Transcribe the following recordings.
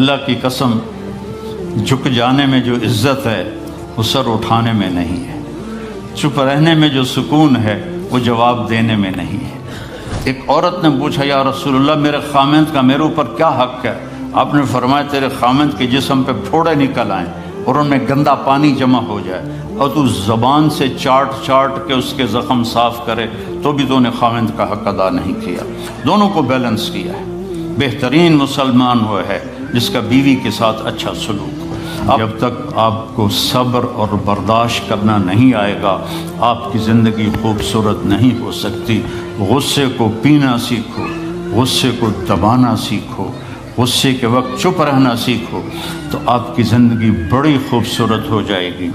اللہ کی قسم جھک جانے میں جو عزت ہے وہ سر اٹھانے میں نہیں ہے، چپ رہنے میں جو سکون ہے وہ جواب دینے میں نہیں ہے۔ ایک عورت نے پوچھا یا رسول اللہ میرے خامند کا میرے اوپر کیا حق ہے؟ آپ نے فرمایا تیرے خامند کے جسم پہ پھوڑے نکل آئیں اور ان میں گندا پانی جمع ہو جائے اور تو زبان سے چاٹ کے اس کے زخم صاف کرے تو بھی تو نے خامند کا حق ادا نہیں کیا۔ دونوں کو بیلنس کیا ہے۔ بہترین مسلمان وہ ہے جس کا بیوی کے ساتھ اچھا سلوک ہو۔ جب تک آپ کو صبر اور برداشت کرنا نہیں آئے گا آپ کی زندگی خوبصورت نہیں ہو سکتی۔ غصے کو پینا سیکھو، غصے کو دبانا سیکھو، غصے کے وقت چپ رہنا سیکھو تو آپ کی زندگی بڑی خوبصورت ہو جائے گی۔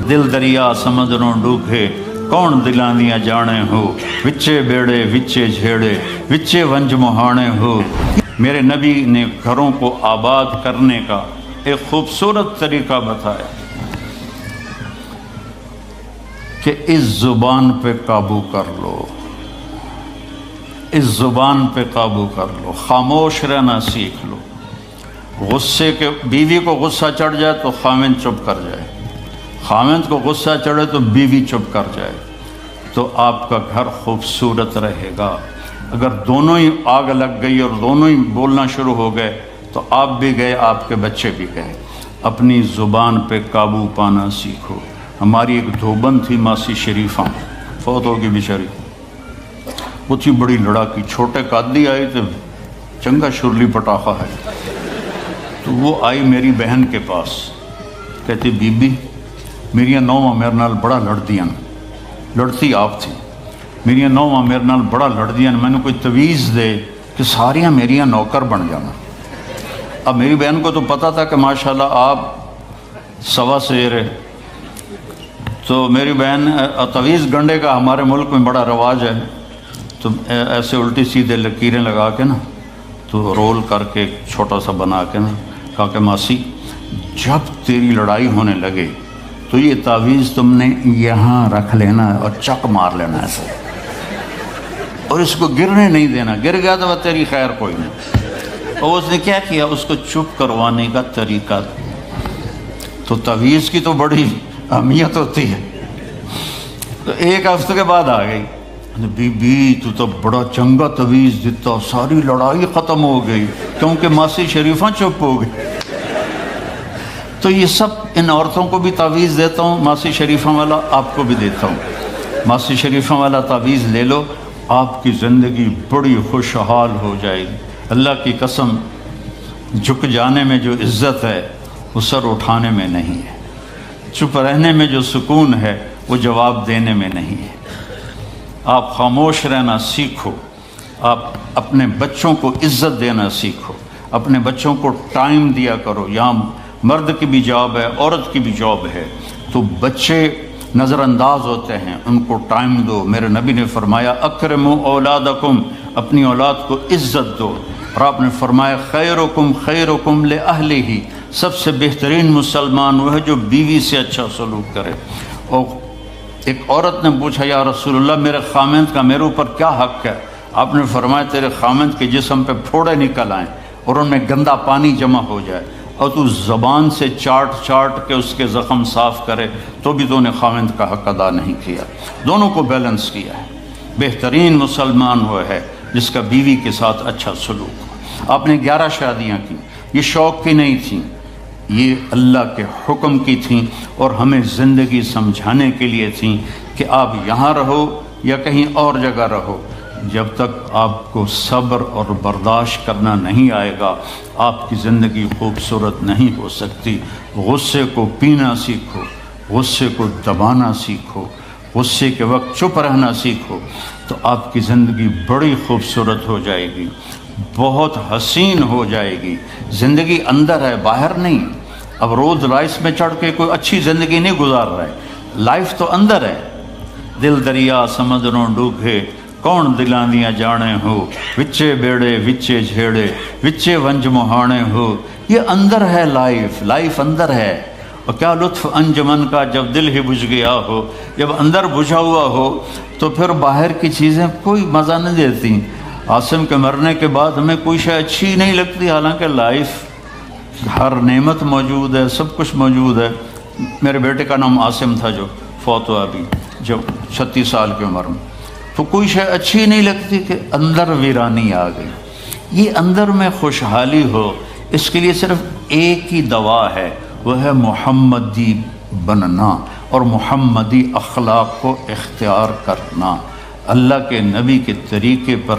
دل دریا سمندروں ڈوبے کون دلاندیاں جانے ہو، وچے بیڑے وچے جھیڑے وچے ونج مہانے ہو۔ میرے نبی نے گھروں کو آباد کرنے کا ایک خوبصورت طریقہ بتایا کہ اس زبان پہ قابو کر لو، اس زبان پہ قابو کر لو، خاموش رہنا سیکھ لو۔ غصے کے بیوی کو غصہ چڑھ جائے تو خامند چپ کر جائے، خامند کو غصہ چڑھے تو بیوی چپ کر جائے تو آپ کا گھر خوبصورت رہے گا۔ اگر دونوں ہی آگ لگ گئی اور دونوں ہی بولنا شروع ہو گئے تو آپ بھی گئے، آپ کے بچے بھی گئے۔ اپنی زبان پہ قابو پانا سیکھو۔ ہماری ایک دھوبن تھی ماسی شریفہ، فوت ہوگی بیچاری، وہ تھی بڑی لڑاکی، چھوٹے قادی آئے تو چنگا شرلی پٹاخہ ہے، تو وہ آئی میری بہن کے پاس، کہتی بی بی میریاں نوواں میرے نال بڑا لڑدیاں، لڑتی آپ تھی، میریاں نوواں میرے نال بڑا لڑدیاں، میں نے کوئی تویز دے کہ ساریاں میریاں نوکر بن جانا۔ اب میری بہن کو تو پتہ تھا کہ ماشاءاللہ آپ سوا سیر ہے، تو میری بہن تویز گنڈے کا ہمارے ملک میں بڑا رواج ہے، تو ایسے الٹی سیدھے لکیریں لگا کے نا تو رول کر کے چھوٹا سا بنا کے نا کہا کہ ماسی جب تیری لڑائی ہونے لگے تو یہ تعویذ تم نے یہاں رکھ لینا اور چک مار لینا ایسے، اور اس کو گرنے نہیں دینا، گر گیا تو وہ تیری خیر کوئی نہیں۔ اور اس نے کیا کیا، اس کو چپ کروانے کا طریقہ، تو تعویذ کی تو بڑی اہمیت ہوتی ہے۔ تو ایک ہفتے کے بعد آ گئی، بی بی تو بڑا چنگا تعویذ دیتا، ساری لڑائی ختم ہو گئی کیونکہ ماسی شریفہ چپ ہو گئی۔ تو یہ سب ان عورتوں کو بھی تعویذ دیتا ہوں، ماسی شریفہ والا آپ کو بھی دیتا ہوں۔ ماسی شریفہ والا تعویذ لے لو، آپ کی زندگی بڑی خوشحال ہو جائے گی۔ اللہ کی قسم جھک جانے میں جو عزت ہے وہ سر اٹھانے میں نہیں ہے، چپ رہنے میں جو سکون ہے وہ جواب دینے میں نہیں ہے۔ آپ خاموش رہنا سیکھو، آپ اپنے بچوں کو عزت دینا سیکھو، اپنے بچوں کو ٹائم دیا کرو۔ یہاں مرد کی بھی جاب ہے، عورت کی بھی جاب ہے، تو بچے نظر انداز ہوتے ہیں، ان کو ٹائم دو۔ میرے نبی نے فرمایا اکرموا اولادکم، اپنی اولاد کو عزت دو، اور آپ نے فرمایا خیرکم خیرکم لأہلہ، سب سے بہترین مسلمان وہ ہے جو بیوی سے اچھا سلوک کرے۔ اور ایک عورت نے پوچھا یا رسول اللہ میرے خامند کا میرے اوپر کیا حق ہے؟ آپ نے فرمایا تیرے خامند کے جسم پہ پھوڑے نکل آئیں اور ان میں گندا پانی جمع ہو جائے اور تو زبان سے چاٹ کے اس کے زخم صاف کرے تو بھی تو نے خامند کا حق ادا نہیں کیا۔ دونوں کو بیلنس کیا ہے۔ بہترین مسلمان وہ ہے جس کا بیوی کے ساتھ اچھا سلوک ہو۔ آپ نے 11 شادیاں کی، یہ شوق کی نہیں تھیں، یہ اللہ کے حکم کی تھیں اور ہمیں زندگی سمجھانے کے لیے تھیں کہ آپ یہاں رہو یا کہیں اور جگہ رہو، جب تک آپ کو صبر اور برداشت کرنا نہیں آئے گا آپ کی زندگی خوبصورت نہیں ہو سکتی۔ غصے کو پینا سیکھو، غصے کو دبانا سیکھو، غصے کے وقت چپ رہنا سیکھو تو آپ کی زندگی بڑی خوبصورت ہو جائے گی، بہت حسین ہو جائے گی۔ زندگی اندر ہے، باہر نہیں۔ اب رولز رائس میں چڑھ کے کوئی اچھی زندگی نہیں گزار رہا ہے، لائف تو اندر ہے۔ دل دریا سمندروں ڈوبے کون دلاندیاں جانے ہو، وچے بیڑے وچے جھیڑے وچے ونج مہانے ہو۔ یہ اندر ہے، لائف اندر ہے۔ اور کیا لطف انجمن کا جب دل ہی بجھ گیا ہو، جب اندر بجھا ہوا ہو تو پھر باہر کی چیزیں کوئی مزہ نہیں دیتی۔ عاصم کے مرنے کے بعد ہمیں کوئی شے اچھی نہیں لگتی، حالانکہ لائف ہر نعمت موجود ہے، سب کچھ موجود ہے۔ میرے بیٹے کا نام عاصم تھا جو فوت ہوا ابھی جب 36 سال کی عمر میں، تو کوئی شے اچھی نہیں لگتی کہ اندر ویرانی آ گئی۔ یہ اندر میں خوشحالی ہو، اس کے لیے صرف ایک ہی دوا ہے، وہ ہے محمدی بننا اور محمدی اخلاق کو اختیار کرنا، اللہ کے نبی کے طریقے پر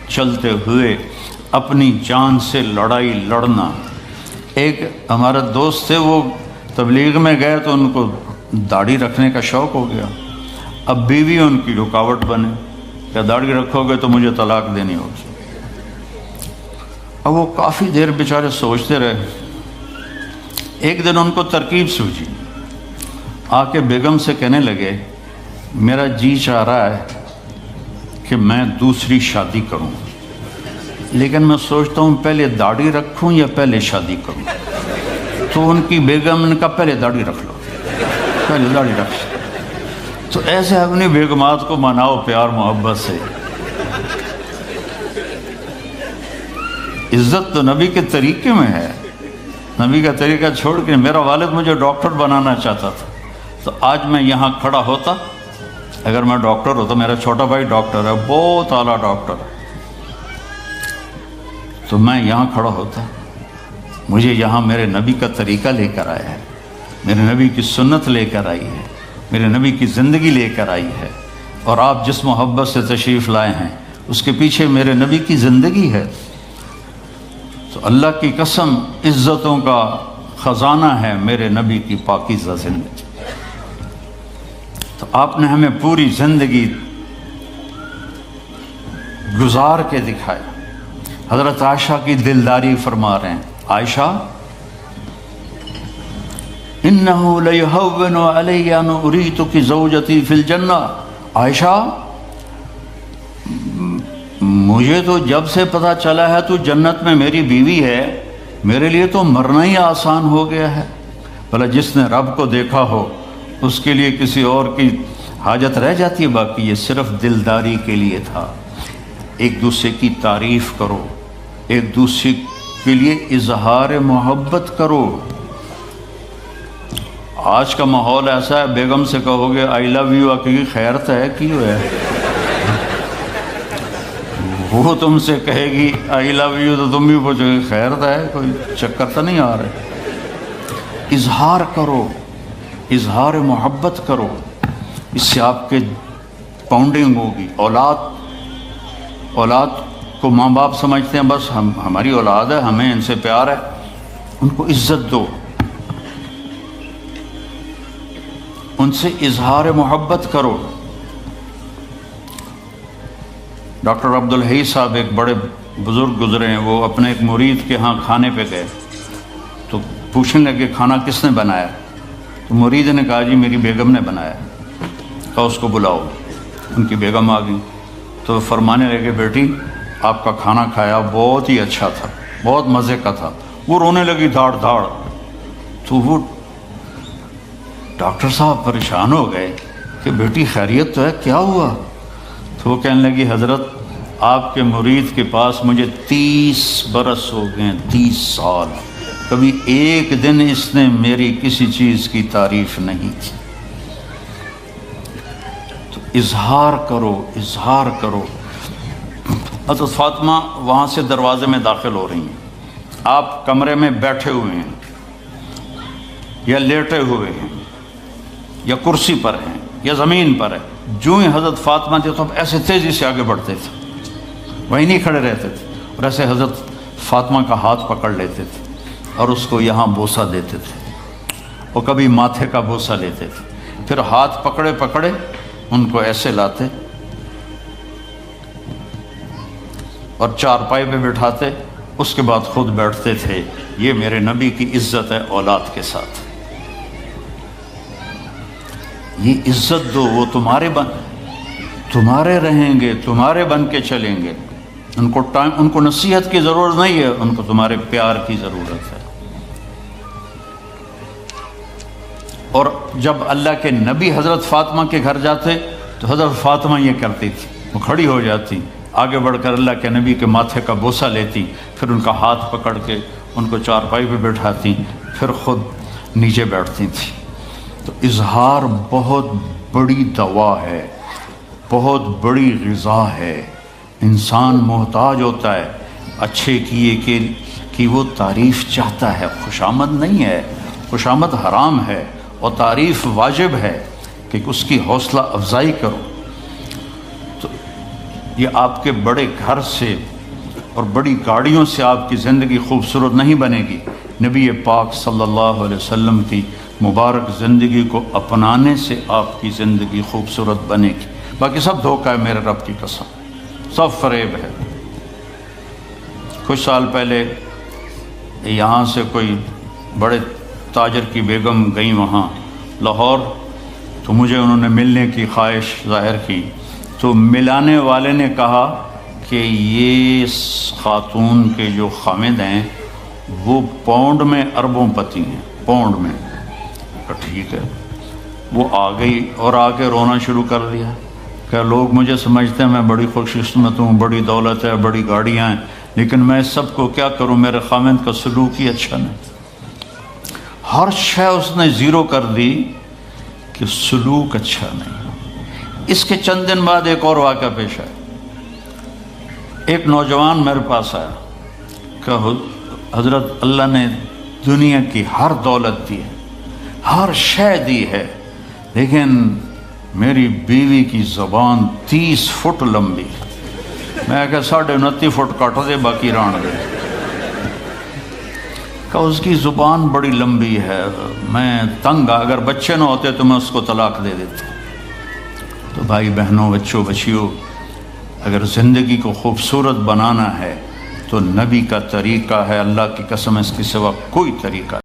چلتے ہوئے اپنی جان سے لڑائی لڑنا۔ ایک ہمارا دوست تھے، وہ تبلیغ میں گئے تو ان کو داڑھی رکھنے کا شوق ہو گیا، اب بیوی ان کی رکاوٹ بنے کہ داڑھی رکھو گے تو مجھے طلاق دینی ہوگی۔ اب وہ کافی دیر بیچارے سوچتے رہے، ایک دن ان کو ترکیب سوچی، آ کے بیگم سے کہنے لگے میرا جی چاہ رہا ہے کہ میں دوسری شادی کروں، لیکن میں سوچتا ہوں پہلے داڑھی رکھوں یا پہلے شادی کروں۔ تو ان کی بیگم نے کہا پہلے داڑھی رکھ لو، پہلے داڑھی رکھ لو۔ تو ایسے اپنی بیگمات کو مناؤ پیار محبت سے۔ عزت تو نبی کے طریقے میں ہے، نبی کا طریقہ چھوڑ کے۔ میرا والد مجھے ڈاکٹر بنانا چاہتا تھا، تو آج میں یہاں کھڑا ہوتا، اگر میں ڈاکٹر ہوتا، میرا چھوٹا بھائی ڈاکٹر ہے، بہت اعلیٰ ڈاکٹر ہے، تو میں یہاں کھڑا ہوتا۔ مجھے یہاں میرے نبی کا طریقہ لے کر آیا ہے، میرے نبی کی سنت لے کر آئی ہے، میرے نبی کی زندگی لے کر آئی ہے، اور آپ جس محبت سے تشریف لائے ہیں اس کے پیچھے میرے نبی کی زندگی ہے۔ تو اللہ کی قسم عزتوں کا خزانہ ہے میرے نبی کی پاکیزہ زندگی۔ تو آپ نے ہمیں پوری زندگی گزار کے دکھایا۔ حضرت عائشہ کی دلداری فرما رہے ہیں، عائشہ انہو لیہون علی ان اریتک زوجتی فی الجنہ، عائشہ مجھے تو جب سے پتہ چلا ہے تو جنت میں میری بیوی ہے، میرے لیے تو مرنا ہی آسان ہو گیا ہے۔ بھلا جس نے رب کو دیکھا ہو اس کے لیے کسی اور کی حاجت رہ جاتی ہے؟ باقی یہ صرف دلداری کے لیے تھا۔ ایک دوسرے کی تعریف کرو، ایک دوسرے کے لیے اظہار محبت کرو۔ آج کا ماحول ایسا ہے، بیگم سے کہو گے آئی لو یو، کی خیر تو ہے کیوں ہے، وہ تم سے کہے گی آئی لو یو تو تم بھی پوچھو گے خیر تو ہے، کوئی چکر تو نہیں آ رہا۔ اظہار کرو، اظہار محبت کرو، اس سے آپ کے پاؤنڈنگ ہوگی۔ اولاد کو ماں باپ سمجھتے ہیں بس ہماری اولاد ہے، ہمیں ان سے پیار ہے، ان کو عزت دو، ان سے اظہار محبت کرو۔ ڈاکٹر عبدالحی صاحب ایک بڑے بزرگ گزرے ہیں، وہ اپنے ایک مرید کے ہاں کھانے پہ گئے تو پوچھنے لگے کھانا کس نے بنایا؟ تو مرید نے کہا جی میری بیگم نے بنایا۔ کہا اس کو بلاؤ۔ ان کی بیگم آ گئی تو فرمانے لگے بیٹی آپ کا کھانا کھایا بہت ہی اچھا تھا، بہت مزے کا تھا۔ وہ رونے لگی دھاڑ دھاڑ۔ تو وہ ڈاکٹر صاحب پریشان ہو گئے کہ بیٹی خیریت تو ہے، کیا ہوا؟ تو وہ کہنے لگی حضرت آپ کے مرید کے پاس مجھے 30 برس ہو گئے، 30 سال، کبھی ایک دن اس نے میری کسی چیز کی تعریف نہیں کی۔ تو اظہار کرو، اظہار کرو۔ حضرت فاطمہ وہاں سے دروازے میں داخل ہو رہی ہیں، آپ کمرے میں بیٹھے ہوئے ہیں یا لیٹے ہوئے ہیں یا کرسی پر ہیں یا زمین پر ہے، جو ہی حضرت فاطمہ تھے تو ایسے تیزی سے آگے بڑھتے تھے، وہیں نہیں کھڑے رہتے تھے، اور ایسے حضرت فاطمہ کا ہاتھ پکڑ لیتے تھے اور اس کو یہاں بوسہ دیتے تھے، اور کبھی ماتھے کا بوسہ لیتے تھے، پھر ہاتھ پکڑے پکڑے ان کو ایسے لاتے اور چارپائی پہ بٹھاتے، اس کے بعد خود بیٹھتے تھے۔ یہ میرے نبی کی عزت ہے اولاد کے ساتھ۔ یہ عزت دو، وہ تمہارے رہیں گے، تمہارے بن کے چلیں گے۔ ان کو نصیحت کی ضرورت نہیں ہے، ان کو تمہارے پیار کی ضرورت ہے۔ اور جب اللہ کے نبی حضرت فاطمہ کے گھر جاتے تو حضرت فاطمہ یہ کرتی تھی، وہ کھڑی ہو جاتی، آگے بڑھ کر اللہ کے نبی کے ماتھے کا بوسہ لیتی، پھر ان کا ہاتھ پکڑ کے ان کو چارپائی پہ بٹھاتی، پھر خود نیچے بیٹھتی تھی۔ تو اظہار بہت بڑی دوا ہے، بہت بڑی غذا ہے۔ انسان محتاج ہوتا ہے اچھے کیے کہ وہ تعریف چاہتا ہے، خوشامد نہیں ہے، خوشامد حرام ہے، اور تعریف واجب ہے کہ اس کی حوصلہ افزائی کرو۔ تو یہ آپ کے بڑے گھر سے اور بڑی گاڑیوں سے آپ کی زندگی خوبصورت نہیں بنے گی، نبی پاک صلی اللہ علیہ وسلم کی مبارک زندگی کو اپنانے سے آپ کی زندگی خوبصورت بنے گی۔ باقی سب دھوکہ ہے، میرے رب کی قسم، سب فریب ہے۔ کچھ سال پہلے یہاں سے کوئی بڑے تاجر کی بیگم گئیں وہاں لاہور، تو مجھے انہوں نے ملنے کی خواہش ظاہر کی، تو ملانے والے نے کہا کہ یہ خاتون کے جو خامد ہیں وہ پاؤنڈ میں اربوں پتی ہیں، پاؤنڈ میں۔ ٹھیک ہے، وہ آ گئی اور آ کے رونا شروع کر دیا کہ لوگ مجھے سمجھتے ہیں میں بڑی خوش قسمت ہوں، بڑی دولت ہے، بڑی گاڑیاں ہیں، لیکن میں اس سب کو کیا کروں، میرے خامد کا سلوک ہی اچھا نہیں۔ ہر شے اس نے زیرو کر دی کہ سلوک اچھا نہیں۔ اس کے چند دن بعد ایک اور واقعہ پیش آیا۔ ایک نوجوان میرے پاس آیا کہ حضرت اللہ نے دنیا کی ہر دولت دی ہے، ہر شے دی ہے، لیکن میری بیوی کی زبان 30 فٹ لمبی، میں کہ 29.5 فٹ کٹ دے باقی ران دے، کہ اس کی زبان بڑی لمبی ہے، میں تنگ، اگر بچے نہ ہوتے تو میں اس کو طلاق دے دیتا۔ تو بھائی بہنوں، بچوں، بچیوں، اگر زندگی کو خوبصورت بنانا ہے تو نبی کا طریقہ ہے، اللہ کی قسم اس کے سوا کوئی طریقہ نہیں۔